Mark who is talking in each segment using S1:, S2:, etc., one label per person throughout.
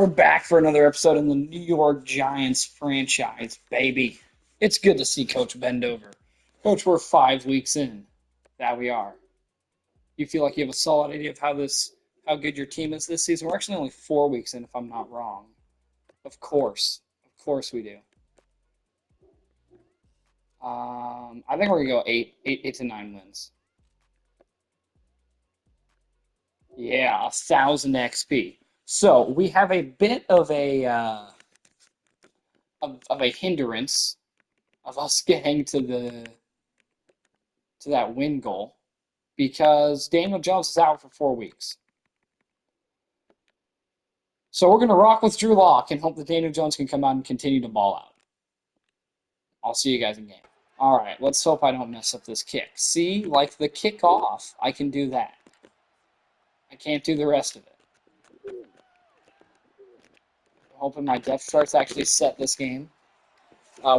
S1: we're back for another episode in the New York Giants franchise, baby. It's good to see Coach bend over. Coach, we're 5 weeks in. That we are. You feel like you have a solid idea of how good your team is this season? We're actually only 4 weeks in, if I'm not wrong. Of course we do. I think we're gonna go eight to 9 wins. Yeah, 1,000 XP. So we have a bit of a hindrance of us getting to that win goal because Daniel Jones is out for 4 weeks. So we're going to rock with Drew Lock and hope that Daniel Jones can come out and continue to ball out. I'll see you guys in game. All right, let's hope I don't mess up this kick. See, like the kickoff, I can do that. I can't do the rest of it. I'm hoping my depth charts actually set this game.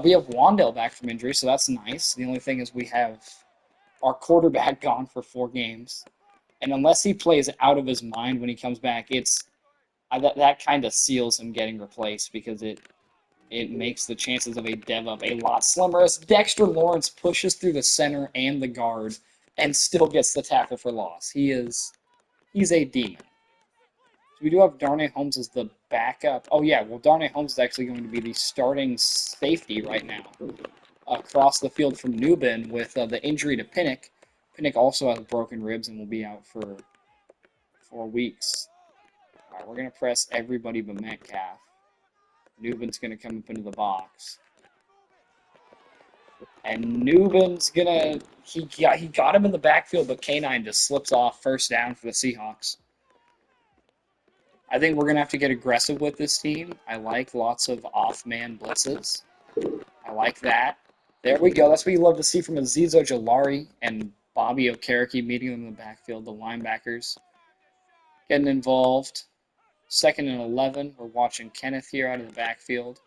S1: We have Wandale back from injury, so that's nice. The only thing is we have our quarterback gone for 4 games. And unless he plays out of his mind when he comes back, that kind of seals him getting replaced because it makes the chances of a dev up a lot slimmer as Dexter Lawrence pushes through the center and the guard and still gets the tackle for loss. He's a demon. So we do have Darnay Holmes as the backup. Oh yeah, well Darnay Holmes is actually going to be the starting safety right now across the field from Newbin with the injury to Pinnock. Pinnock also has broken ribs and will be out for 4 weeks. All right, we're going to press everybody but Metcalf. Newbin's going to come up into the box. And Newbin's going to... He got him in the backfield, but K9 just slips off first down for the Seahawks. I think we're going to have to get aggressive with this team. I like lots of off-man blitzes. I like that. There we go. That's what you love to see from Azeez Ojulari and Bobby Okereke meeting them in the backfield, the linebackers getting involved. 2nd and 11. We're watching Kenneth here out of the backfield.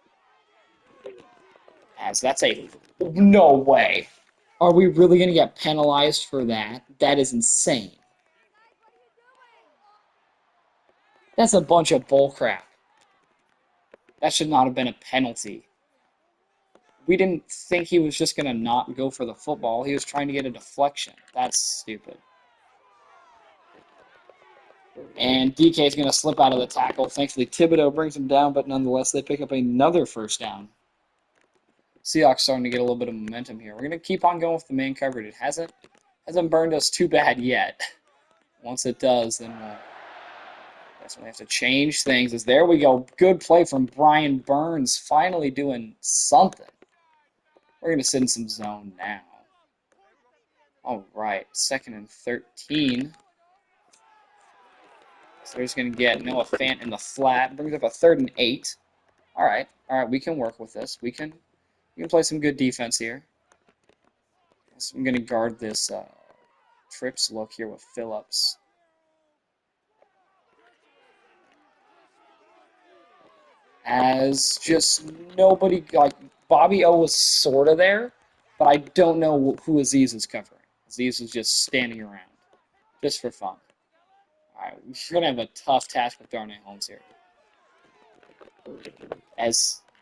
S1: As that's a... No way. Are we really going to get penalized for that? That is insane. That's a bunch of bullcrap. That should not have been a penalty. We didn't think he was just going to not go for the football. He was trying to get a deflection. That's stupid. And DK is going to slip out of the tackle. Thankfully, Thibodeau brings him down, but nonetheless, they pick up another first down. Seahawks starting to get a little bit of momentum here. We're going to keep on going with the man coverage. It hasn't burned us too bad yet. Once it does, then we'll definitely have to change things. As there we go. Good play from Brian Burns, finally doing something. We're going to sit in some zone now. All right, 2nd and 13. So they're just going to get Noah Fant in the flat. Brings up a 3rd and 8. All right, we can work with this. We can play some good defense here. So I'm going to guard this trips look here with Phillips. As just nobody, like, Bobby O was sort of there, but I don't know who Azeez is covering. Azeez is just standing around, just for fun. All right, we're going to have a tough task with Darnay Holmes here.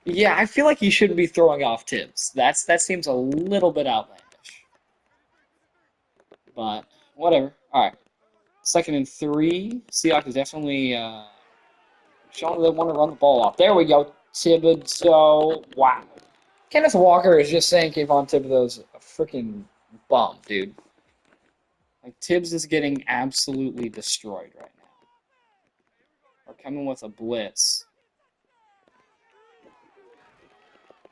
S1: Yeah, I feel like he shouldn't be throwing off Tibbs. That seems a little bit outlandish. But whatever. All right. 2nd and 3. Seahawks is definitely showing they want to run the ball off. There we go. Thibodeau. Wow. Kenneth Walker is just saying Kayvon Thibodeau's a freaking bum, dude. Like, Tibbs is getting absolutely destroyed right now. We're coming with a blitz.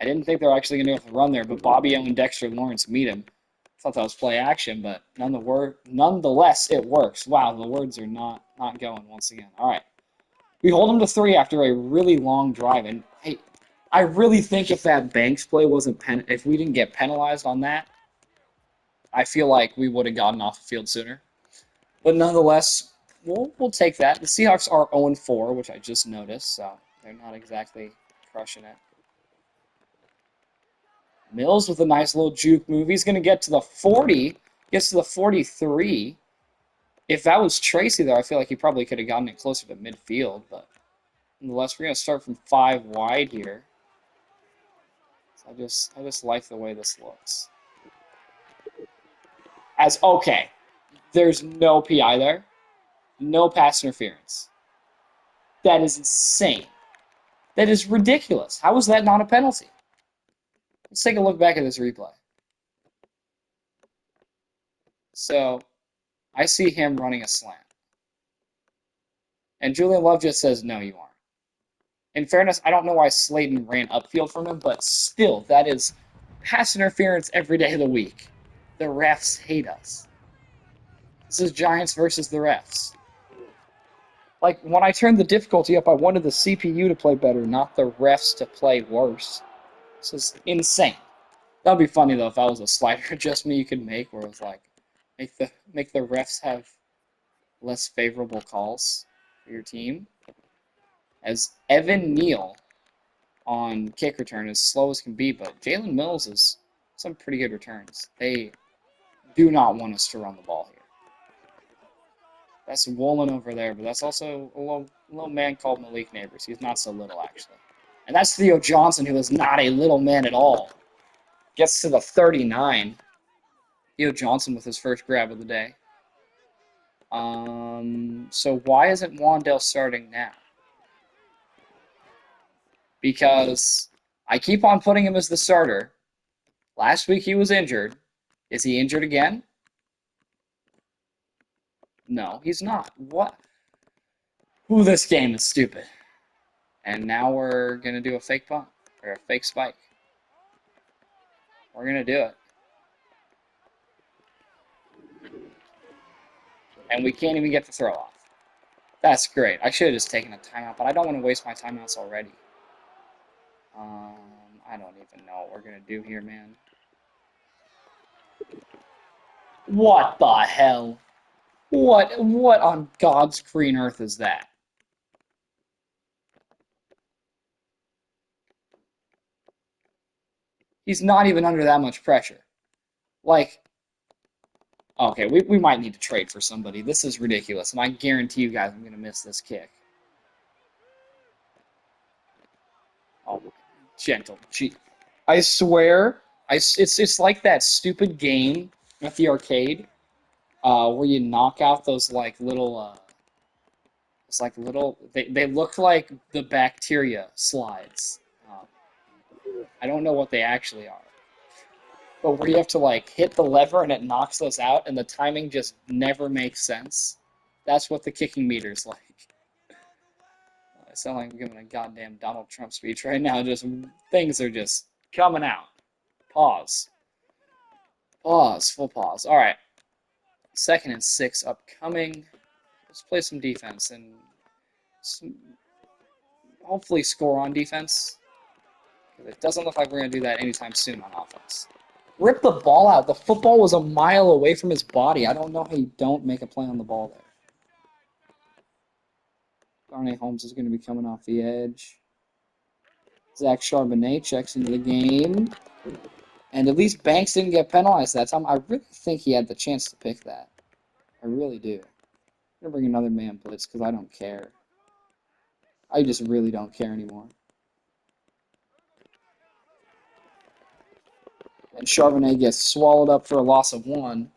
S1: I didn't think they were actually going to go with a run there, but Bobby O and Dexter Lawrence meet him. I thought that was play action, but nonetheless, it works. Wow, the words are not going once again. All right. We hold them to 3 after a really long drive, and hey, I really think if that Banks play if we didn't get penalized on that, I feel like we would have gotten off the field sooner. But nonetheless, we'll take that. The Seahawks are 0-4, which I just noticed, so they're not exactly crushing it. Mills with a nice little juke move. He's going to get to the 40. Gets to the 43. If that was Tracy, though, I feel like he probably could have gotten it closer to midfield, but Nonetheless, we're gonna start from 5 wide here. So I just like the way this looks. Okay, there's no PI there, no pass interference. That is insane. That is ridiculous. How is that not a penalty? Let's take a look back at this replay. So I see him running a slant. And Julian Love just says, no, you aren't. In fairness, I don't know why Slayton ran upfield from him, but still, that is pass interference every day of the week. The refs hate us. This is Giants versus the refs. Like, when I turned the difficulty up, I wanted the CPU to play better, not the refs to play worse. This is insane. That would be funny, though, if that was a slider adjustment you could make, where it was like, make the refs have less favorable calls for your team. As Evan Neal on kick return, as slow as can be, but Jalen Mills is some pretty good returns. They do not want us to run the ball here. That's Woolen over there, but that's also a little man called Malik Neighbors. He's not so little, actually. And that's Theo Johnson, who is not a little man at all. Gets to the 39. Theo Johnson with his first grab of the day. So why isn't Wandale starting now? Because I keep on putting him as the starter. Last week he was injured. Is he injured again? No, he's not. What? Ooh, this game is stupid. And now we're going to do a fake punt, or a fake spike. We're going to do it. And we can't even get the throw off. That's great. I should have just taken a timeout, but I don't want to waste my timeouts already. I don't even know what we're going to do here, man. What the hell? What on God's green earth is that? He's not even under that much pressure. Like, okay, we might need to trade for somebody. This is ridiculous, and I guarantee you guys I'm going to miss this kick. Oh, gentle. I swear, it's like that stupid game at the arcade where you knock out those like little it's like little they look like the bacteria slides. I don't know what they actually are, but where you have to like hit the lever and it knocks those out, and the timing just never makes sense. That's what the kicking meter's like. I sound like I'm giving a goddamn Donald Trump speech right now. Just things are just coming out. Pause. Pause. Full pause. All right. 2nd and 6 upcoming. Let's play some defense and hopefully score on defense. It doesn't look like we're going to do that anytime soon on offense. Rip the ball out. The football was a mile away from his body. I don't know how you don't make a play on the ball there. Darnay Holmes is going to be coming off the edge. Zach Charbonnet checks into the game. And at least Banks didn't get penalized that time. I really think he had the chance to pick that. I really do. I'm going to bring another man blitz because I don't care. I just really don't care anymore. And Charbonnet gets swallowed up for a loss of 1.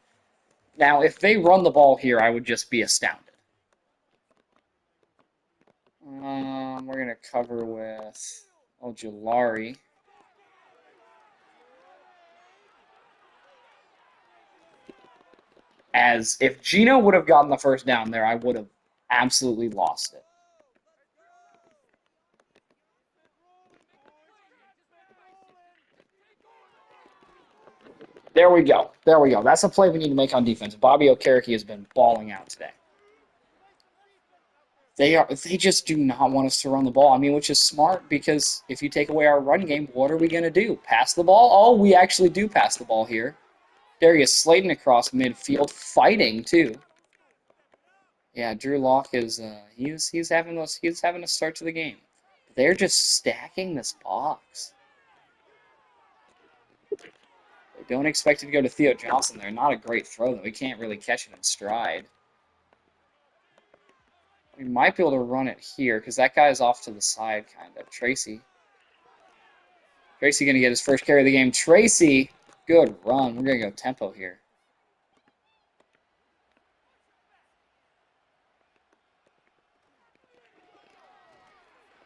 S1: Now, if they run the ball here, I would just be astounded. We're going to cover with Ojulari. As if Gino would have gotten the first down there, I would have absolutely lost it. There we go. There we go. That's a play we need to make on defense. Bobby Okereke has been balling out today. They just do not want us to run the ball. I mean, which is smart because if you take away our run game, what are we going to do? Pass the ball? Oh, we actually do pass the ball here. Darius Slayton across midfield, fighting too. Yeah, Drew Lock is he's having a start to the game. They're just stacking this box. They don't expect it to go to Theo Johnson there. Not a great throw though. He can't really catch it in stride. We might be able to run it here because that guy's off to the side, kind of. Tracy. Tracy going to get his first carry of the game. Tracy, good run. We're going to go tempo here.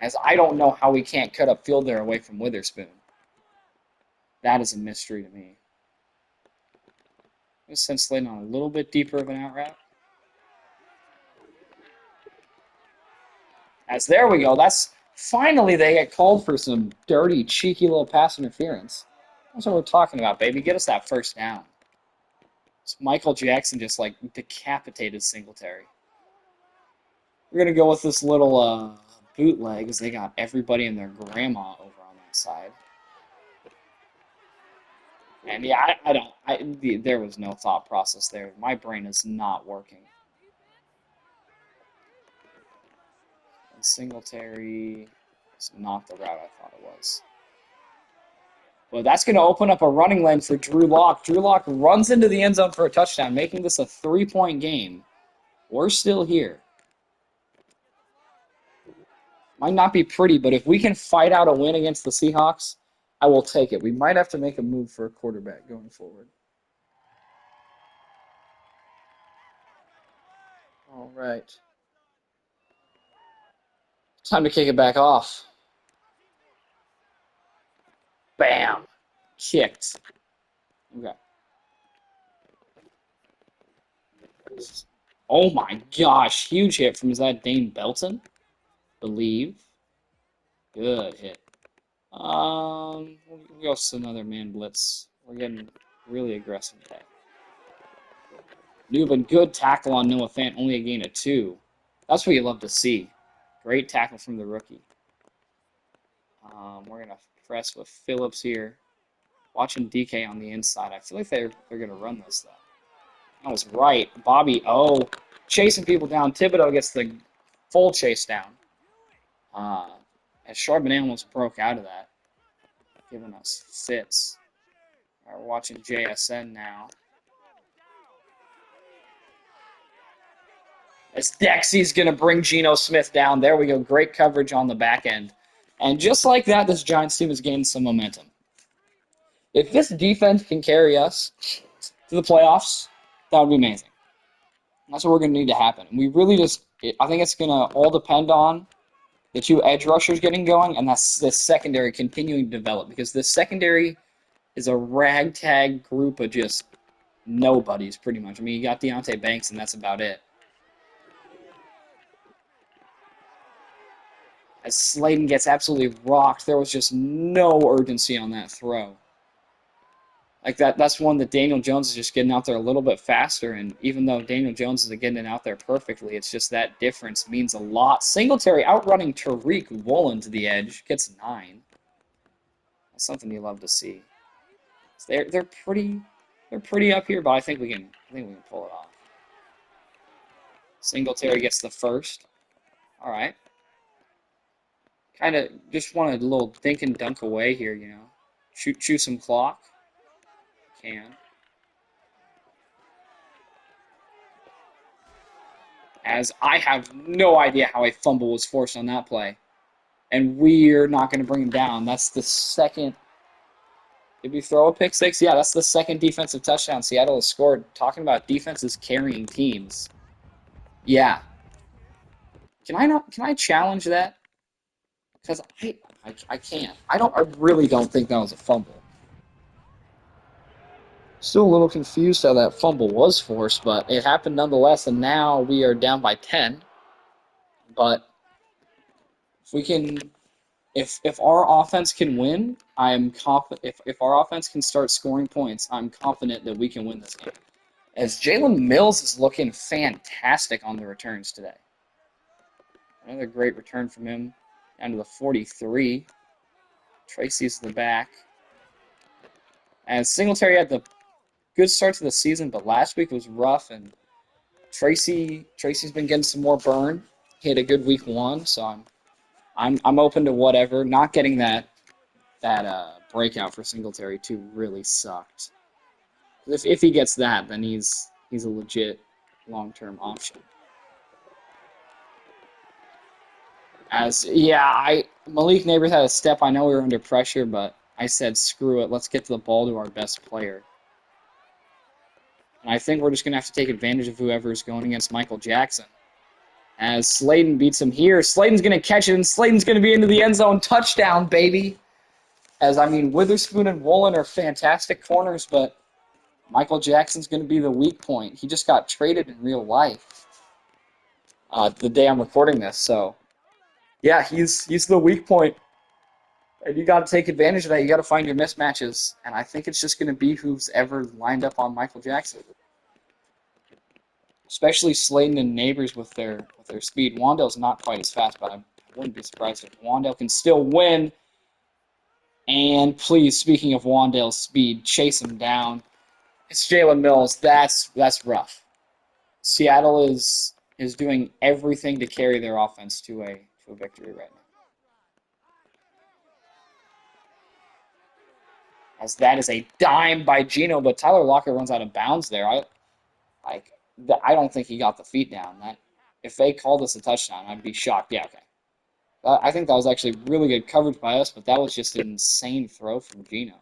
S1: As I don't know how we can't cut up field there away from Witherspoon. That is a mystery to me. Let's send Slayton on a little bit deeper of an out route. As there we go. That's finally they get called for some dirty, cheeky little pass interference. That's what we're talking about, baby. Get us that first down. So Michael Jackson just like decapitated Singletary. We're gonna go with this little bootleg as they got everybody and their grandma over on that side. And yeah, there was no thought process there. My brain is not working. And Singletary is not the route I thought it was. Well, that's going to open up a running lane for Drew Lock. Drew Lock runs into the end zone for a touchdown, making this a 3-point game. We're still here. Might not be pretty, but if we can fight out a win against the Seahawks, I will take it. We might have to make a move for a quarterback going forward. All right. Time to kick it back off. Bam. Kicked. Okay. Oh my gosh. Huge hit from, is that Dane Belton? Believe. Good hit. We'll go with another man blitz. We're getting really aggressive today. Newman, good tackle on Noah Fant, only a gain of 2. That's what you love to see. Great tackle from the rookie. We're going to press with Phillips here. Watching DK on the inside. I feel like they're going to run this, though. That was right. Bobby, chasing people down. Thibodeau gets the full chase down. As Charbonnet almost broke out of that. Giving us fits. We're watching JSN now. As Dexy's going to bring Geno Smith down. There we go. Great coverage on the back end. And just like that, this Giants team has gained some momentum. If this defense can carry us to the playoffs, that would be amazing. That's what we're going to need to happen. And we really I think it's going to all depend on the 2 edge rushers getting going, and that's the secondary continuing to develop. Because this secondary is a ragtag group of just nobodies, pretty much. I mean, you got Deontay Banks, and that's about it. As Slayton gets absolutely rocked, there was just no urgency on that throw. Like that's one that Daniel Jones is just getting out there a little bit faster, and even though Daniel Jones is getting it out there perfectly, it's just that difference means a lot. Singletary outrunning Tariq Woolen to the edge, gets 9. That's something you love to see. So they're pretty up here, but I think we can pull it off. Singletary gets the first. All right. Kind of just want a little think and dunk away here, you know. Chew some clock. Can. As I have no idea how a fumble was forced on that play. And we're not going to bring him down. That's the second. Did we throw a pick 6? Yeah, that's the second defensive touchdown Seattle has scored. Talking about defenses carrying teams. Yeah. Can I challenge that? Because I can't. I really don't think that was a fumble. Still a little confused how that fumble was forced, but it happened nonetheless, and now we are down by 10. But if we can, if our offense can win, I am confident. If our offense can start scoring points, I'm confident that we can win this game. As Jalen Mills is looking fantastic on the returns today. Another great return from him down to the 43. Tracy's the back. As Singletary had the good start to the season, but last week was rough, and Tracy's been getting some more burn. He had a good week 1, so I'm open to whatever. Not getting that breakout for Singletary too really sucked. If he gets that, then he's a legit long-term option. Malik Neighbors had a step. I know we were under pressure, but I said screw it. Let's get the ball to our best player. And I think we're just gonna have to take advantage of whoever's going against Michael Jackson. As Slayton beats him here, Slayton's gonna catch it, and Slayton's gonna be into the end zone. Touchdown, baby! As I mean, Witherspoon and Woolen are fantastic corners, but Michael Jackson's gonna be the weak point. He just got traded in real life the day I'm recording this, so yeah, he's the weak point. And you got to take advantage of that. You got to find your mismatches. And I think it's just going to be who's ever lined up on Michael Jackson. Especially Slayton and Neighbors with their speed. Wandale's not quite as fast, but I wouldn't be surprised if Wandale can still win. And please, speaking of Wandale's speed, chase him down. It's Jalen Mills. That's rough. Seattle is doing everything to carry their offense to a victory right now. As that is a dime by Geno, but Tyler Lockett runs out of bounds there. I don't think he got the feet down. That if they called us a touchdown, I'd be shocked. Yeah, okay. I think that was actually really good coverage by us, but that was just an insane throw from Geno.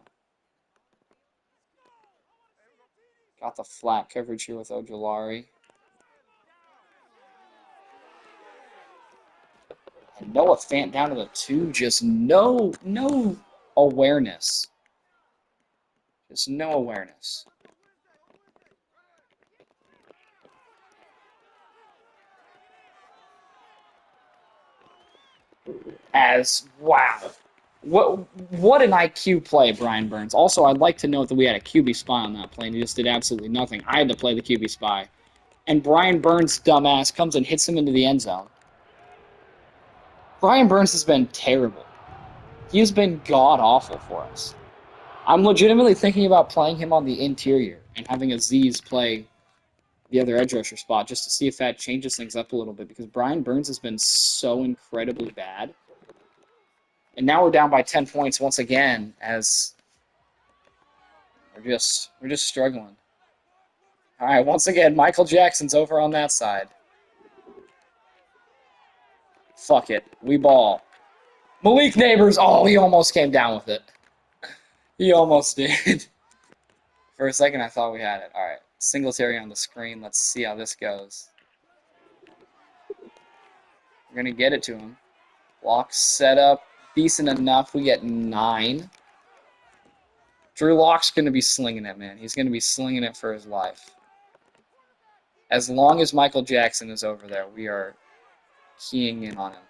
S1: Got the flat coverage here with Ojolari. And Noah Fant down to the 2, just no awareness. Just no awareness. Wow. What an IQ play, Brian Burns. Also, I'd like to note that we had a QB spy on that play, and he just did absolutely nothing. I had to play the QB spy. And Brian Burns' dumbass comes and hits him into the end zone. Brian Burns has been terrible. He has been god-awful for us. I'm legitimately thinking about playing him on the interior and having Aziz play the other edge rusher spot just to see if that changes things up a little bit, because Brian Burns has been so incredibly bad. And now we're down by 10 points once again, as we're just struggling. All right, once again, Michael Jackson's over on that side. Fuck it, we ball. Malik Neighbors, oh, he almost came down with it. He almost did. For a second, I thought we had it. All right, Singletary on the screen. Let's see how this goes. We're gonna get it to him. Block set up, decent enough. We get 9. Drew Lock's gonna be slinging it, man. He's gonna be slinging it for his life. As long as Michael Jackson is over there, we are keying in on him.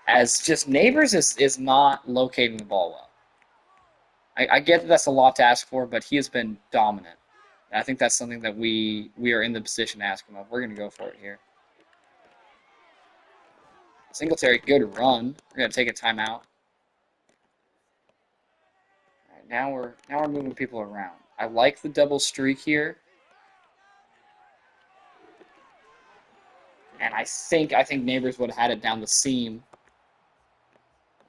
S1: As just Neighbors is not locating the ball well. I get that that's a lot to ask for, but he has been dominant. And I think that's something that we are in the position to ask him of. We're going to go for it here. Singletary, good run. We're going to take a timeout. All right, now we're moving people around. I like the double streak here. And I think Neighbors would have had it down the seam.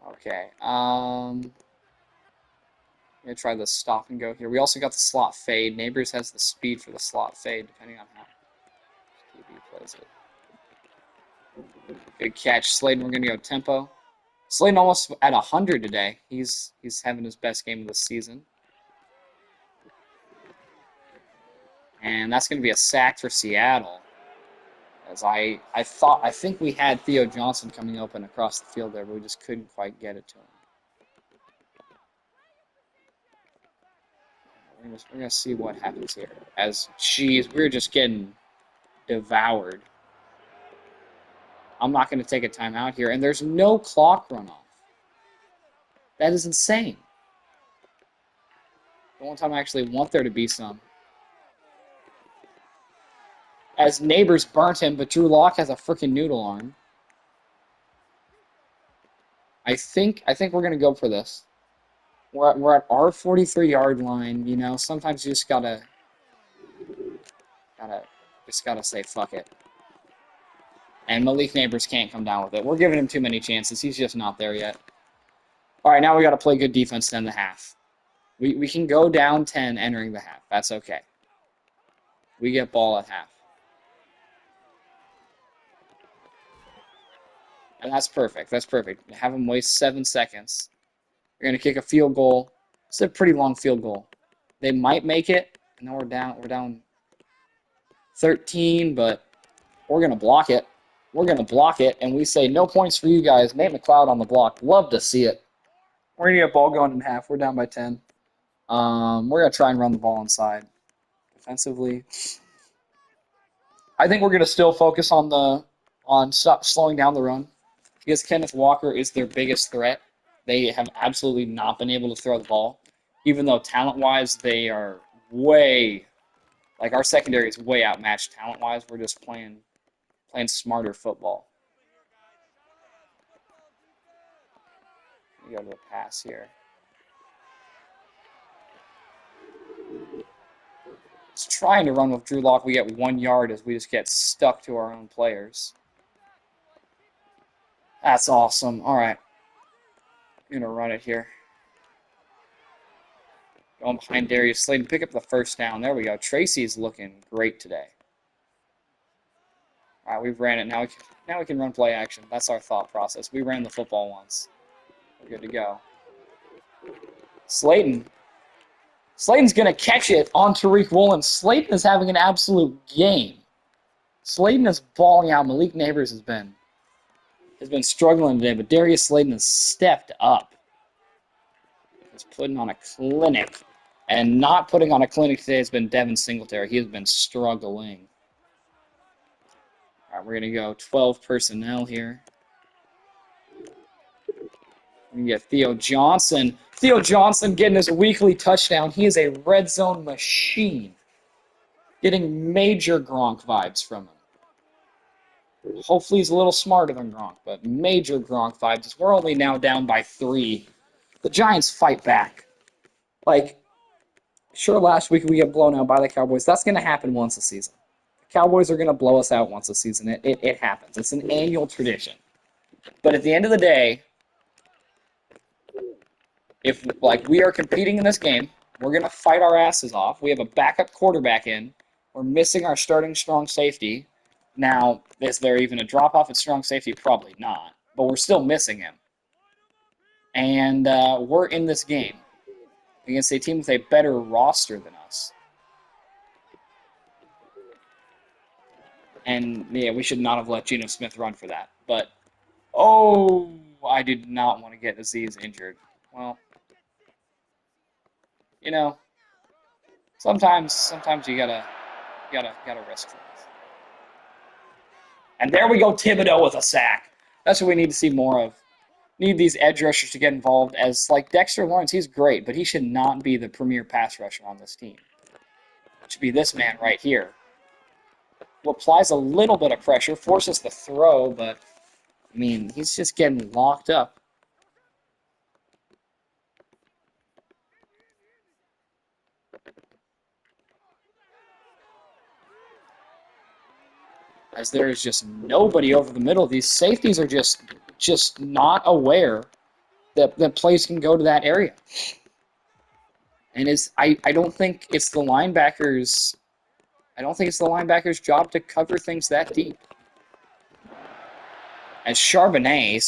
S1: Okay. I'm going to try the stop and go here. We also got the slot fade. Neighbors has the speed for the slot fade, depending on how QB plays it. Good catch. Slayton, we're going to go tempo. Slayton almost at 100 today. He's having his best game of the season. And that's going to be a sack for Seattle. As I think we had Theo Johnson coming open across the field there, but we just couldn't quite get it to him. We're going to see what happens here. We're just getting devoured. I'm not going to take a timeout here. And there's no clock runoff. That is insane. The one time I actually want there to be some. As Neighbors burnt him, but Drew Lock has a freaking noodle arm. I think we're going to go for this. We're at our 43-yard line, you know. Sometimes you just gotta say fuck it. And Malik Neighbors can't come down with it. We're giving him too many chances. He's just not there yet. All right, now we got to play good defense to end the half. We can go down 10 entering the half. That's okay. We get ball at half. And that's perfect. That's perfect. Have them waste 7 seconds. They're going to kick a field goal. It's a pretty long field goal. They might make it. And then we're down 13, but we're going to block it. We're going to block it, and we say no points for you guys. Nate McLeod on the block. Love to see it. We're going to get ball going in half. We're down by 10. We're going to try and run the ball inside. Defensively, I think we're going to still focus on slowing down the run because Kenneth Walker is their biggest threat. They have absolutely not been able to throw the ball, even though talent-wise they are way, like our secondary is way outmatched talent-wise. We're just playing smarter football. We go to the pass here. Just trying to run with Drew Lock. We get 1 yard as we just get stuck to our own players. That's awesome. All right. I'm going to run it here. Going behind Darius Slayton. Pick up the first down. There we go. Tracy's looking great today. All right, we've ran it. Now we can run play action. That's our thought process. We ran the football once. We're good to go. Slayton's going to catch it on Tariq Woolen. Slayton is having an absolute game. Slayton is balling out. Malik Neighbors has been struggling today, but Darius Slayton has stepped up. He's putting on a clinic. And not putting on a clinic today has been Devin Singletary. He has been struggling. All right, we're going to go 12 personnel here. We can get Theo Johnson. Theo Johnson getting his weekly touchdown. He is a red zone machine. Getting major Gronk vibes from him. Hopefully he's a little smarter than Gronk, but major Gronk vibes. We're only now down by 3. The Giants fight back. Like, sure, last week we get blown out by the Cowboys. That's going to happen once a season. The Cowboys are going to blow us out once a season. It happens. It's an annual tradition. But at the end of the day, if like we are competing in this game, we're going to fight our asses off. We have a backup quarterback in. We're missing our starting strong safety. Now, is there even a drop-off at strong safety? Probably not. But we're still missing him. And we're in this game against a team with a better roster than us. And, yeah, we should not have let Geno Smith run for that. But, oh, I did not want to get Aziz injured. Well, you know, sometimes you gotta risk things. And there we go, Thibodeau with a sack. That's what we need to see more of. Need these edge rushers to get involved. As like Dexter Lawrence, he's great, but he should not be the premier pass rusher on this team. It should be this man right here, who applies a little bit of pressure, forces the throw, but I mean, he's just getting locked up. As there is just nobody over the middle. These safeties are just not aware that plays can go to that area. And I don't think it's the linebackers. I don't think it's the linebackers' job to cover things that deep. As Charbonnet,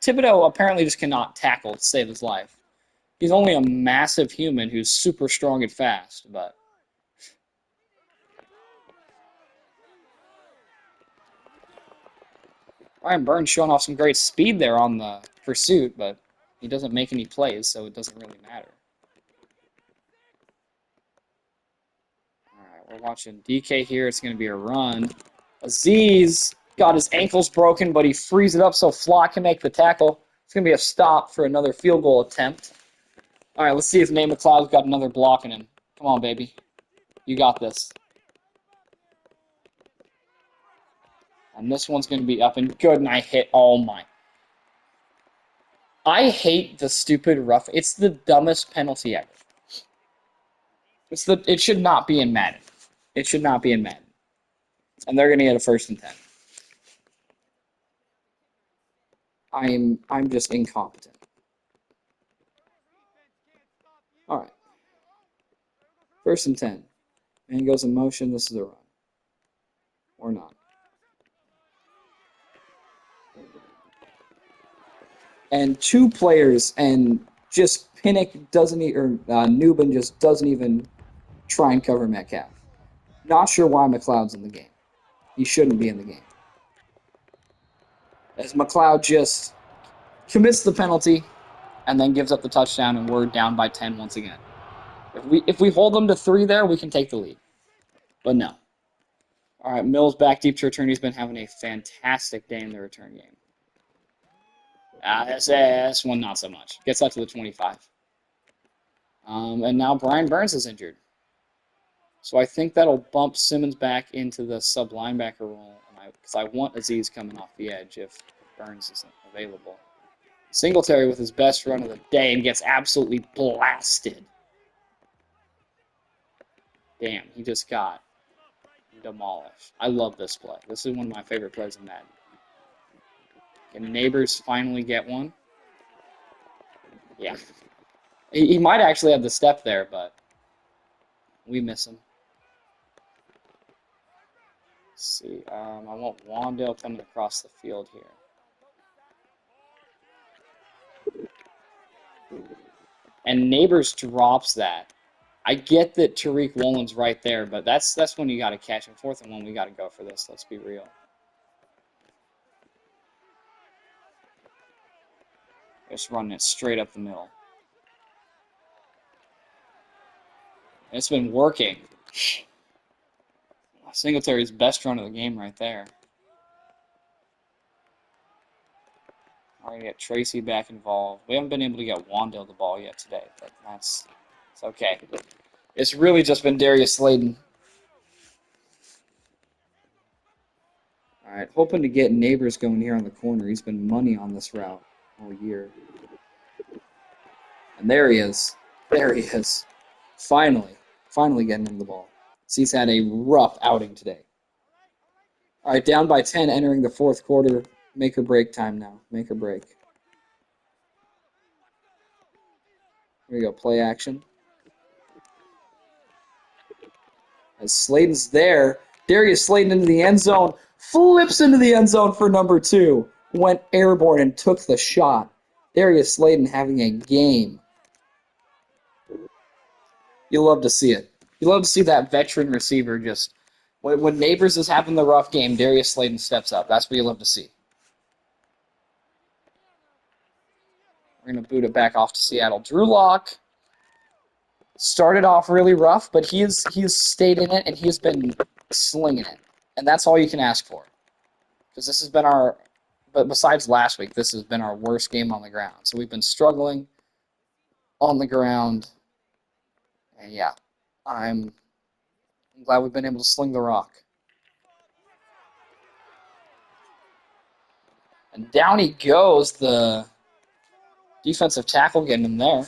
S1: Thibodeau apparently just cannot tackle to save his life. He's only a massive human who's super strong and fast, but Ryan Burns showing off some great speed there on the pursuit, but he doesn't make any plays, so it doesn't really matter. All right, we're watching DK here. It's going to be a run. Aziz got his ankles broken, but he frees it up so Flock can make the tackle. It's going to be a stop for another field goal attempt. All right, let's see if Nate McLeod's got another block in him. Come on, baby. You got this. And this one's going to be up and good, and I hit all mine. I hate the stupid rough. It's the dumbest penalty ever. It should not be in Madden. It should not be in Madden. And they're going to get a 1st and 10. I'm just incompetent. All right. 1st and 10. And he goes in motion. This is a run. Or not. and two players, and just Pinnock doesn't or Newbin just doesn't even try and cover Metcalf. Not sure why McLeod's in the game. He shouldn't be in the game. As McLeod just commits the penalty and then gives up the touchdown, and we're down by 10 once again. If we hold them to 3 there, we can take the lead. But no. All right, Mills back deep to return. He's been having a fantastic day in the return game. This one not so much. Gets up to the 25. And now Brian Burns is injured. So I think that'll bump Simmons back into the sub linebacker role, because I want Aziz coming off the edge if Burns isn't available. Singletary with his best run of the day and gets absolutely blasted. Damn, he just got demolished. I love this play. This is one of my favorite plays in Madden. Can Neighbors finally get one? Yeah. He might actually have the step there, but we miss him. Let's see. I want Wandale coming across the field here. And Neighbors drops that. I get that Tariq Woolen's right there, but that's when you got to catch him. 4th and 1, we got to go for this. Let's be real. Just running it straight up the middle. It's been working. Singletary's best run of the game right there. All right, get Tracy back involved. We haven't been able to get Wandale the ball yet today, but it's okay. It's really just been Darius Slayton. All right, hoping to get Neighbors going here on the corner. He's been money on this route all year. And there he is. There he is. Finally getting him the ball. So he's had a rough outing today. All right, down by 10 entering the 4th quarter. Make or break time now. Make or break. Here we go, play action. As Slayton's there, Darius Slayton into the end zone, flips into the end zone for number 2. Went airborne and took the shot. Darius Slayton having a game. You love to see it. You love to see that veteran receiver just, when Neighbors is having the rough game, Darius Slayton steps up. That's what you love to see. We're going to boot it back off to Seattle. Drew Lock started off really rough, but he's stayed in it, and he's been slinging it. And that's all you can ask for. Because this has been but besides last week, this has been our worst game on the ground. So we've been struggling on the ground. And yeah, I'm glad we've been able to sling the rock. And down he goes, the defensive tackle getting him there.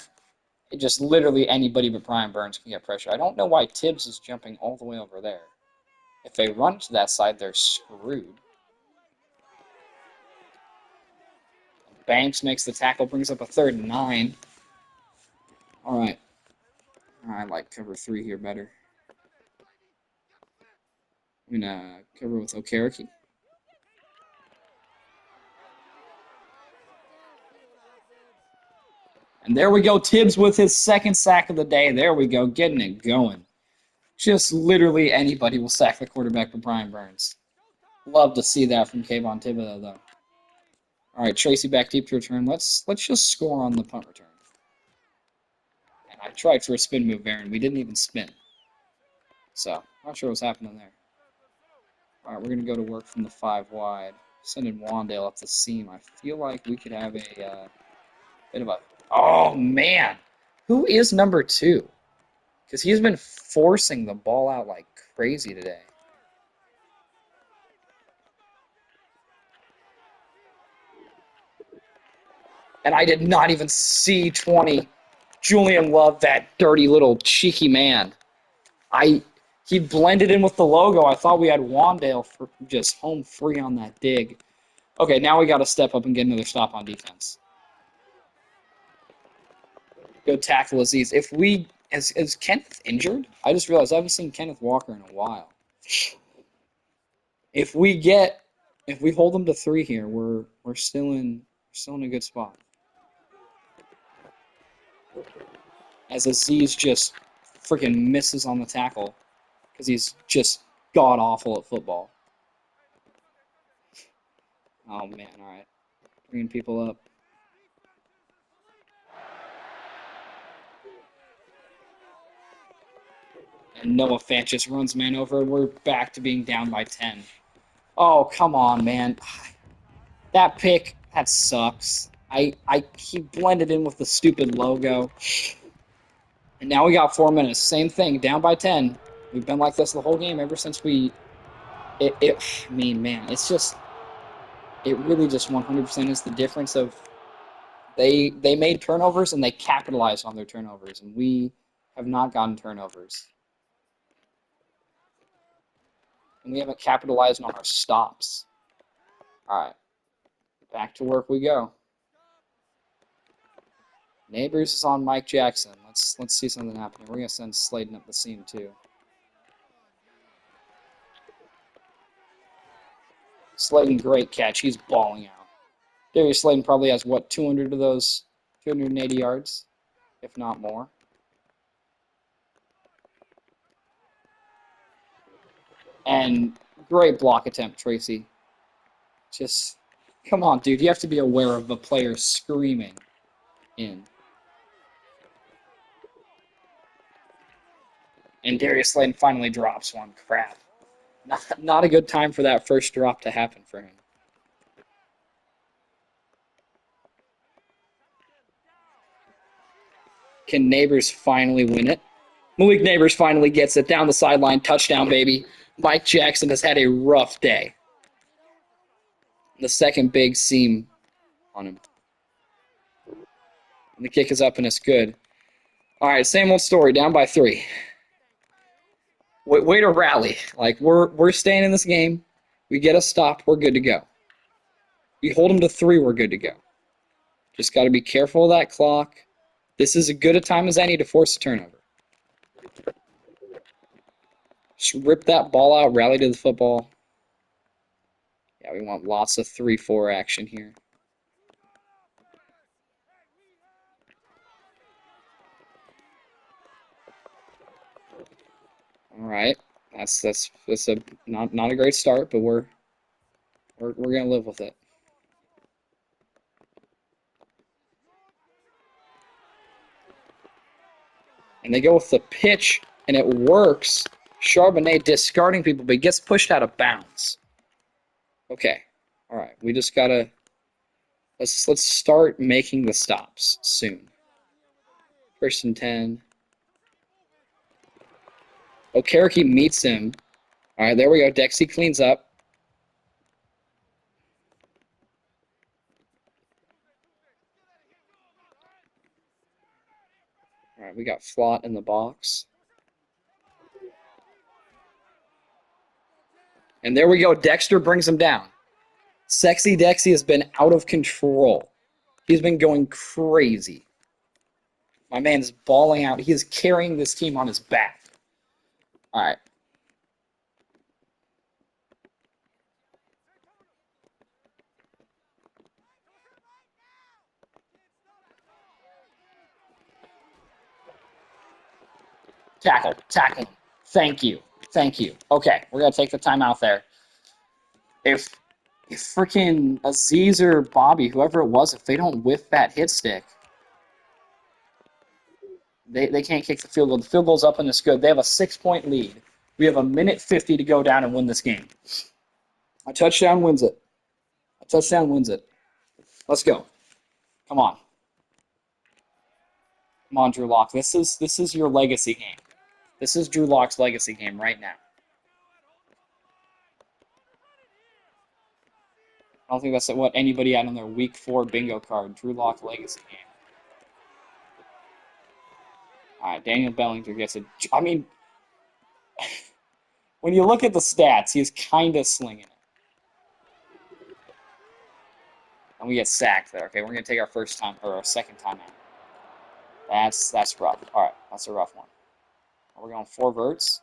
S1: It just literally anybody but Brian Burns can get pressure. I don't know why Tibbs is jumping all the way over there. If they run to that side, they're screwed. Banks makes the tackle, brings up a 3rd and 9. All right. I like cover 3 here better. I'm going to cover with Okereke. And there we go. Tibbs with his 2nd sack of the day. There we go. Getting it going. Just literally anybody will sack the quarterback but Brian Burns. Love to see that from Kayvon Thibodeau, though. All right, Tracy back deep to return. Let's just score on the punt return. And I tried for a spin move there, and we didn't even spin. So, not sure what's happening there. All right, we're going to go to work from the 5 wide. Sending Wandale up the seam. I feel like we could have a bit of a... Oh, man! Who is number 2? Because he's been forcing the ball out like crazy today. And I did not even see 20. Julian Love, that dirty little cheeky man. He blended in with the logo. I thought we had Wandale for just home free on that dig. Okay, now we got to step up and get another stop on defense. Go tackle Aziz. If we... Is Kenneth injured? I just realized I haven't seen Kenneth Walker in a while. If we hold them to 3 here, we're still in a good spot. As Aziz just freaking misses on the tackle because he's just god awful at football. Oh man, all right, bringing people up. And Noah Fant just runs man over. We're back to being down by 10. Oh, come on, man. That pick, that sucks. He blended in with the stupid logo. And now we got 4 minutes. Same thing, down by 10. We've been like this the whole game ever since I mean, man, it's just, it really just 100% is the difference of they made turnovers and they capitalized on their turnovers, and we have not gotten turnovers. And we haven't capitalized on our stops. All right, back to work we go. Neighbors is on Mike Jackson. Let's see something happening. We're gonna send Sladen up the seam too. Sladen, great catch. He's balling out. Darius Sladen probably has what, 200 of those, 280 yards, if not more. And great block attempt, Tracy. Just come on, dude. You have to be aware of the player screaming in. And Darius Slayton finally drops one. Crap. Not a good time for that first drop to happen for him. Can Neighbors finally win it? Malik Neighbors finally gets it down the sideline. Touchdown, baby. Mike Jackson has had a rough day. The second big seam on him. And the kick is up and it's good. All right, same old story. Down by 3. Way to rally. Like, we're staying in this game. We get a stop, we're good to go. We hold them to 3, we're good to go. Just got to be careful of that clock. This is as good a time as any to force a turnover. Just rip that ball out, rally to the football. Yeah, we want lots of 3-4 action here. All right, that's a not a great start, but we're gonna live with it. And they go with the pitch, and it works. Charbonnet discarding people, but he gets pushed out of bounds. Okay, all right, we just gotta let's start making the stops soon. 1st and 10. Okereke meets him. All right, there we go. Dexy cleans up. All right, we got Flott in the box. And there we go. Dexter brings him down. Sexy Dexy has been out of control. He's been going crazy. My man is balling out. He is carrying this team on his back. All right. Tackle. Tackle. Thank you. Thank you. Okay, we're going to take the time out there. If freaking Aziz or Bobby, whoever it was, if they don't whiff that hit stick, they can't kick the field goal. The field goal's up and it's good. They have a 6-point lead. We have a minute 50 to go down and win this game. A touchdown wins it. A touchdown wins it. Let's go. Come on. Come on, Drew Lock. This is your legacy game. This is Drew Lock's legacy game right now. I don't think that's what anybody had on their week 4 bingo card. Drew Lock legacy game. All right, Daniel Bellinger gets it. I mean, when you look at the stats, he's kind of slinging it. And we get sacked there. Okay, we're going to take our first time, or our second time out. That's rough. All right, that's a rough one. We're going 4 verts.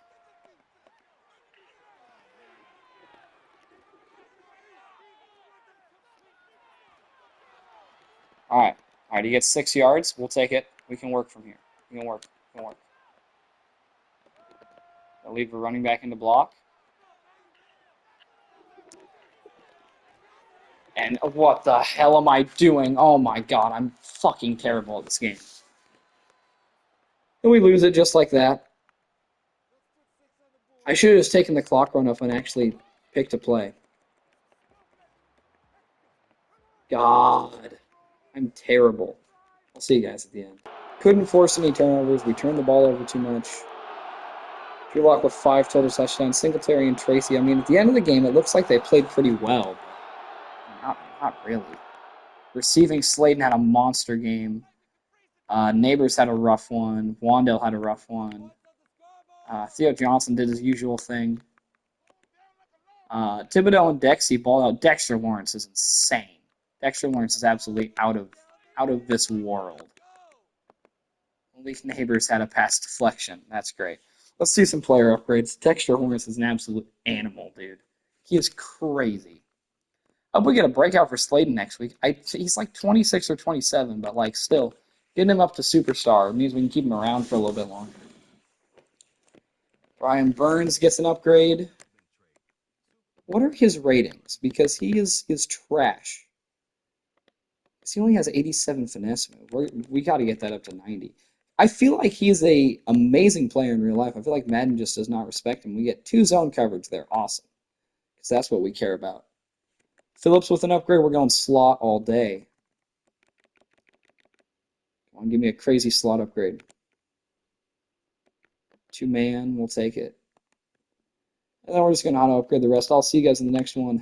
S1: All right, he gets 6 yards. We'll take it. We can work from here. We can work. We can work. I'll leave the running back in the block. And what the hell am I doing? Oh my god, I'm fucking terrible at this game. And we lose it just like that. I should have just taken the clock run up and actually picked a play. God, I'm terrible. I'll see you guys at the end. Couldn't force any turnovers. We turned the ball over too much. Drew Lock with 5 total touchdowns. Singletary and Tracy. I mean, at the end of the game, it looks like they played pretty well, but not really. Receiving, Slayton had a monster game. Neighbors had a rough one. Wandale had a rough one. Theo Johnson did his usual thing. Thibodeau and Dexy balled out. Dexter Lawrence is insane. Dexter Lawrence is absolutely out of this world. Leaf Neighbors had a pass deflection. That's great. Let's see some player upgrades. Dexter Lawrence is an absolute animal, dude. He is crazy. I hope we get a breakout for Slayton next week. He's like 26 or 27, but like still, getting him up to superstar means we can keep him around for a little bit longer. Brian Burns gets an upgrade. What are his ratings? Because he is trash. He only has 87 finesse move. We got to get that up to 90. I feel like he's a amazing player in real life. I feel like Madden just does not respect him. We get 2 zone coverage there. Awesome. Because that's what we care about. Phillips with an upgrade. We're going slot all day. Come on, give me a crazy slot upgrade. 2-man. We'll take it. And then we're just going to auto upgrade the rest. I'll see you guys in the next one.